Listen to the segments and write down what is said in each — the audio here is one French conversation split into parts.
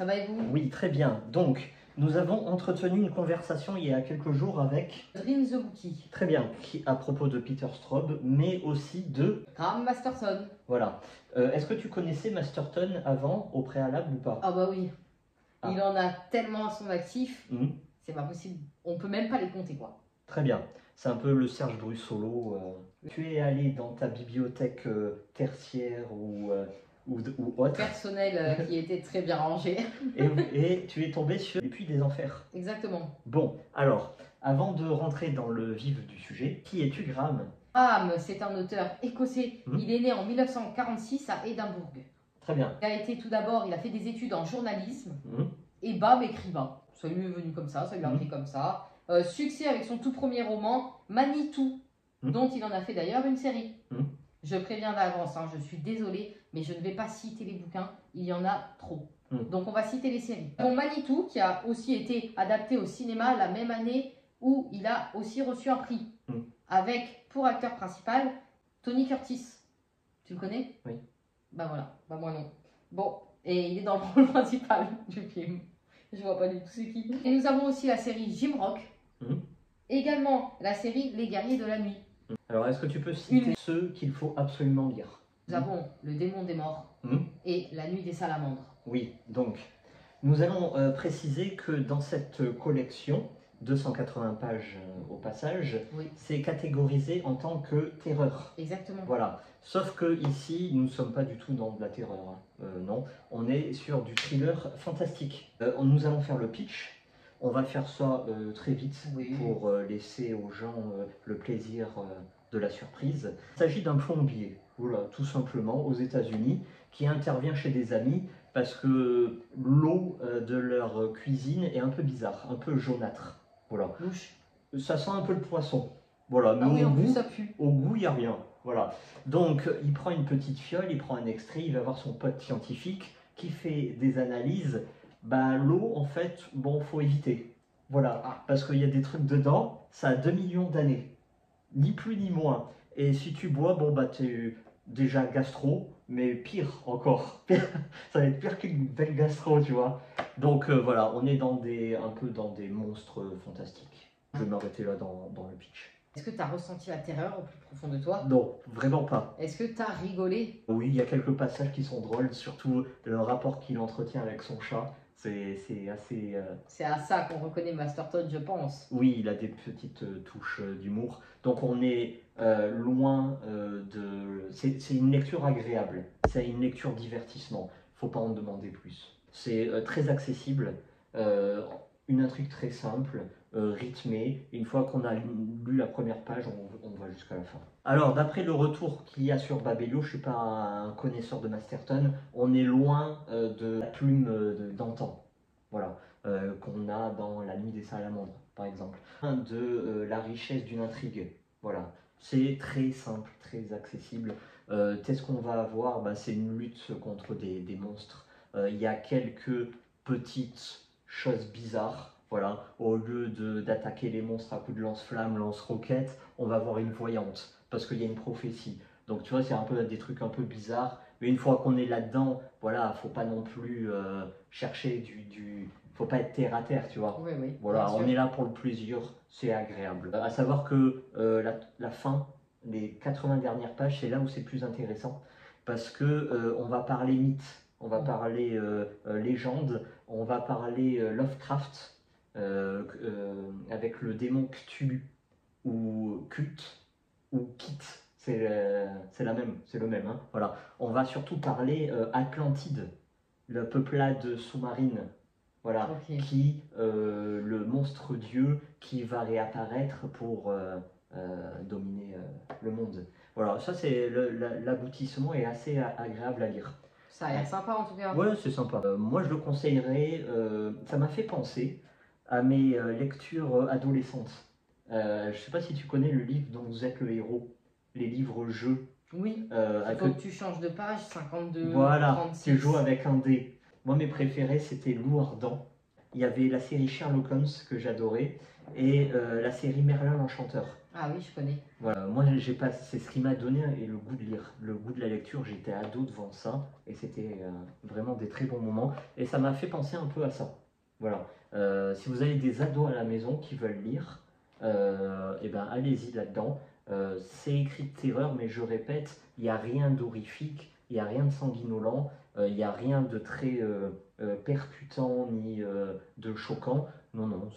Ça va et vous? Oui, très bien. Donc, nous avons entretenu une conversation il y a quelques jours avec... Dream the Bookie. Très bien, à propos de Peter Straub, mais aussi de... Graham Masterson. Voilà. Est-ce que tu connaissais Masterton avant, au préalable ou pas? Ah bah oui. Ah. Il en a tellement à son actif, Mhm. c'est pas possible. On peut même pas les compter quoi. Très bien. C'est un peu le Serge Brussolo. Tu es allé dans ta bibliothèque tertiaire ou autre, Personnel qui était très bien rangé. et tu es tombé sur Les Puits des Enfers. Exactement. Bon, alors, avant de rentrer dans le vif du sujet, qui es-tu, Graham? Graham, c'est un auteur écossais. Mhm. Il est né en 1946 à Édimbourg. Très bien. Il a été tout d'abord, il a fait des études en journalisme Mhm. et bam, écrivain. Ça lui est venu comme ça lui a Mhm. pris comme ça. Succès avec son tout premier roman, Manitou, dont il en a fait d'ailleurs une série. Je préviens d'avance, hein, je suis désolée, mais je ne vais pas citer les bouquins, il y en a trop. Donc on va citer les séries. Bon, Manitou, qui a aussi été adapté au cinéma la même année où il a aussi reçu un prix, avec pour acteur principal Tony Curtis. Tu le connais? Oui. Bah voilà, bah moi non. Bon, et il est dans le rôle principal du film. Je vois pas du tout c'est qui. Et nous avons aussi la série Jim Rock. Également la série Les Guerriers de la Nuit. Alors, est-ce que tu peux citer ceux qu'il faut absolument lire? Nous avons Le Démon des Morts et La Nuit des Salamandres. Oui, donc, nous allons préciser que dans cette collection, 280 pages au passage, c'est catégorisé en tant que terreur. Exactement. Voilà. Sauf que ici, nous ne sommes pas du tout dans de la terreur. Non, on est sur du thriller fantastique. Nous allons faire le pitch. On va faire ça très vite pour laisser aux gens le plaisir de la surprise. Il s'agit d'un plombier, voilà, tout simplement, aux États-Unis, qui intervient chez des amis parce que l'eau de leur cuisine est un peu bizarre, un peu jaunâtre. Voilà. Louche. Ça sent un peu le poisson. Voilà, mais ah oui, au en goût, plus ça pue. Au goût, il n'y a rien. Voilà. Donc, il prend une petite fiole, il prend un extrait, il va voir son pote scientifique qui fait des analyses. Bah, l'eau, en fait, bon, faut éviter. Voilà, parce qu'il y a des trucs dedans, ça a 2 millions d'années. Ni plus ni moins. Et si tu bois, bon, bah, t'es déjà gastro, mais pire encore. Ça va être pire qu'une belle gastro, tu vois. Donc, voilà, on est un peu dans des monstres fantastiques. Je vais m'arrêter là dans le pitch. Est-ce que tu as ressenti la terreur au plus profond de toi? Non, vraiment pas. Est-ce que tu as rigolé? Oui, il y a quelques passages qui sont drôles, surtout le rapport qu'il entretient avec son chat. C'est assez... C'est à ça qu'on reconnaît Masterton, je pense. Oui, il a des petites touches d'humour. Donc on est loin de... C'est une lecture agréable. C'est une lecture divertissement. Faut pas en demander plus. C'est très accessible. Une intrigue très simple, rythmée. Une fois qu'on a lu la première page, on va jusqu'à la fin. Alors, d'après le retour qu'il y a sur Babelio, je ne suis pas un connaisseur de Masterton, on est loin de la plume d'antan. Voilà, qu'on a dans La Nuit des Salamandres, par exemple. De la richesse d'une intrigue. Voilà, c'est très simple, très accessible. Qu'est-ce qu'on va avoir? Bah, c'est une lutte contre des monstres. Il y a quelques petites choses bizarres. Voilà, au lieu d'attaquer les monstres à coups de lance-flammes, lance-roquettes, on va avoir une voyante, parce qu'il y a une prophétie. Donc tu vois, c'est un peu des trucs un peu bizarres, mais une fois qu'on est là-dedans, voilà, faut pas non plus chercher faut pas être terre à terre, tu vois. Oui, oui. Voilà, on est là pour le plaisir, c'est agréable. À savoir que la fin, les 80 dernières pages, c'est là où c'est plus intéressant, parce que on va parler mythe, on va parler légende, on va parler Lovecraft, avec le démon Cthulhu, ou Cut, ou Kit, c'est le même. Hein. Voilà. On va surtout parler Atlantide, la peuplade sous-marine, voilà, qui, le monstre dieu qui va réapparaître pour dominer le monde. Voilà, ça c'est l'aboutissement est assez agréable à lire. Ça a l'air sympa en tout cas. Ouais, c'est sympa. Moi je le conseillerais, ça m'a fait penser à mes lectures adolescentes. Je ne sais pas si tu connais le livre dont vous êtes le héros, les livres-jeux. Oui, il faut que tu changes de page, 52, voilà, 36. tu joues avec un dé. Moi mes préférés c'était Loup Ardent Il y avait la série Sherlock Holmes que j'adorais et la série Merlin l'Enchanteur. Ah oui, je connais. Voilà, moi c'est ce qui m'a donné et le goût de lire, le goût de la lecture. J'étais ado devant ça et c'était vraiment des très bons moments et ça m'a fait penser un peu à ça. Voilà, si vous avez des ados à la maison qui veulent lire, et ben allez-y là-dedans. C'est écrit de terreur, mais je répète, il n'y a rien d'horrifique, il n'y a rien de sanguinolent, il n'y a rien de très percutant ni de choquant. Non, non,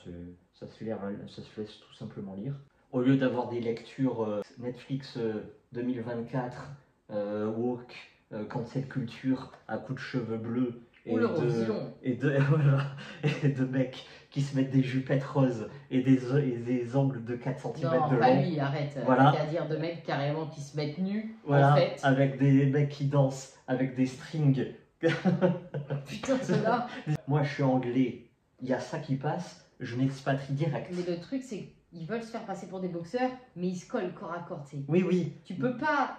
ça se laisse tout simplement lire. Au lieu d'avoir des lectures Netflix 2024, woke, cancel culture à coups de cheveux bleus Ou l'Eurovision. Voilà, et de mecs qui se mettent des jupettes roses et des ongles de 4 cm non, de long. pas lui, arrête. Voilà. C'est-à-dire de mecs carrément qui se mettent nus, Voilà, en fait. avec des mecs qui dansent, avec des strings. Putain, ceux-là. Moi, je suis anglais, il y a ça qui passe, je m'expatrie direct. Mais le truc, c'est qu'ils veulent se faire passer pour des boxeurs, mais ils se collent corps à corps, tu sais. Oui, oui. Tu peux pas...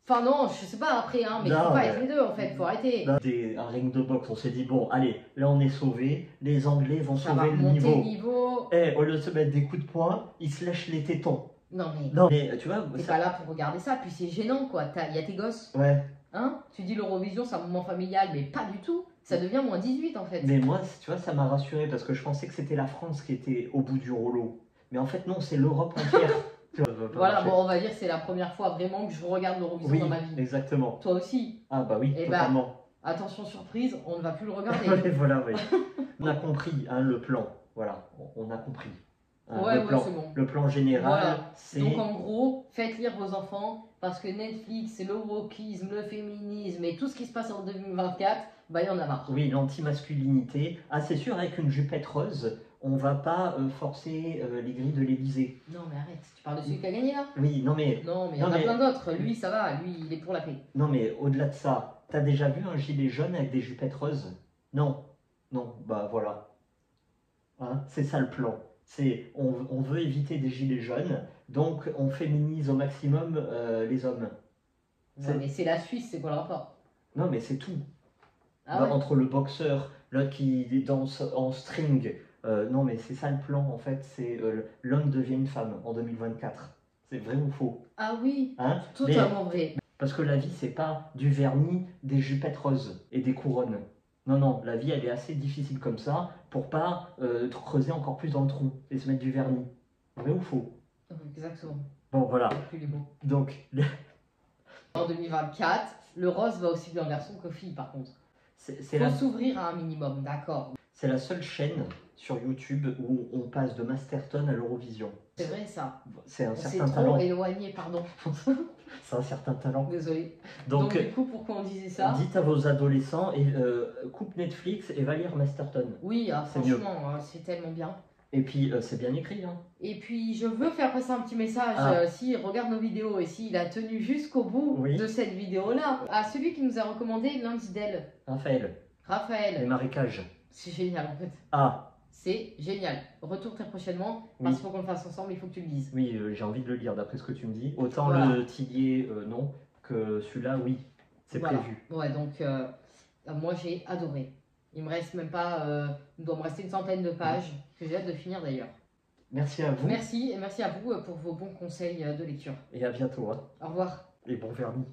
Enfin non, je sais pas après, hein, mais Non, faut pas mais- être les deux en fait, faut arrêter. Un ring de boxe, on s'est dit, bon, allez, là on est sauvé, les Anglais vont Ça va sauver le remonter niveau. le niveau. Eh, au lieu de se mettre des coups de poing, ils se lèchent les tétons. Non mais, Non, mais tu vois, t'es ça... pas là pour regarder ça, puis c'est gênant quoi, il y a tes gosses. Ouais, Hein, tu dis l'Eurovision c'est un moment familial, mais pas du tout. Ça devient moins 18 en fait. mais moi, tu vois, ça m'a rassuré parce que je pensais que c'était la France qui était au bout du rouleau. Mais en fait, non, c'est l'Europe entière. Tu vois, ça va pas Voilà, marcher. bon, on va dire que c'est la première fois vraiment que je regarde l'Eurovision Oui, dans ma vie. exactement. Toi aussi. Ah bah oui, Eh bah, totalement. Attention surprise, on ne va plus le regarder. Ouais, voilà, oui. On a compris hein, le plan. Voilà, on a compris. Hein, Ouais, le plan, c'est bon. le plan général, Voilà. c'est... Donc en gros, faites lire vos enfants parce que Netflix, le wokisme, le féminisme et tout ce qui se passe en 2024, bah il y en a marre. Oui, l'anti-masculinité. Ah, c'est sûr, avec une jupette rose, on va pas forcer les grilles de l'Élysée. Non mais arrête, tu parles de celui qui a gagné là? Oui, non mais, Non mais il y en Non, a mais- plein d'autres, lui ça va, lui il est pour la paix. non mais au-delà de ça, t'as déjà vu un gilet jaune avec des jupettes roses? Non, non, bah voilà. Hein, c'est ça le plan. C'est on veut éviter des gilets jaunes, donc on féminise au maximum les hommes. Non mais c'est la Suisse, c'est quoi le rapport? Non mais c'est tout. Ah ouais? Entre le boxeur, l'autre qui danse en string. Non, mais c'est ça le plan en fait. C'est l'homme devient une femme en 2024. C'est vrai ou faux? Ah oui, Hein? totalement vrai. Parce que la vie, c'est pas du vernis, des jupettes roses et des couronnes. Non, non, la vie, elle est assez difficile comme ça pour pas te creuser encore plus dans le trou et se mettre du vernis. Vrai ou faux? Exactement. Bon, voilà. Plus les mots. Donc, En 2024, le rose va aussi bien en garçon qu'aux filles par contre. c'est Faut s'ouvrir à un minimum, d'accord. c'est la seule chaîne sur YouTube où on passe de Masterton à l'Eurovision. C'est vrai ça. C'est un On s'est certain trop talent. éloigné, pardon. C'est un certain talent. Désolée. Donc, Du coup, pourquoi on disait ça? dites à vos adolescents, et, coupe Netflix et va lire Masterton. Oui, ah, C'est mieux. franchement, c'est tellement bien. Et puis, c'est bien écrit. Hein. Et puis, je veux faire passer un petit message. Ah. S'il regarde nos vidéos et s'il a tenu jusqu'au bout Oui. de cette vidéo-là, à celui qui nous a recommandé Lansdale, Raphaël, les Raphaël. marécages. C'est génial en fait. Ah, C'est génial. Retour très prochainement, Oui. parce qu'il faut qu'on le fasse ensemble, il faut que tu le lises. oui, j'ai envie de le lire d'après ce que tu me dis. Autant Voilà. le Tillier, non, que celui-là, oui, c'est Voilà. prévu. Ouais, donc moi j'ai adoré. Il me reste même pas, il doit me rester une centaine de pages que j'ai hâte de finir d'ailleurs. Merci à vous Merci et merci à vous pour vos bons conseils de lecture. et à bientôt. Hein. Au revoir. Et bon vernis.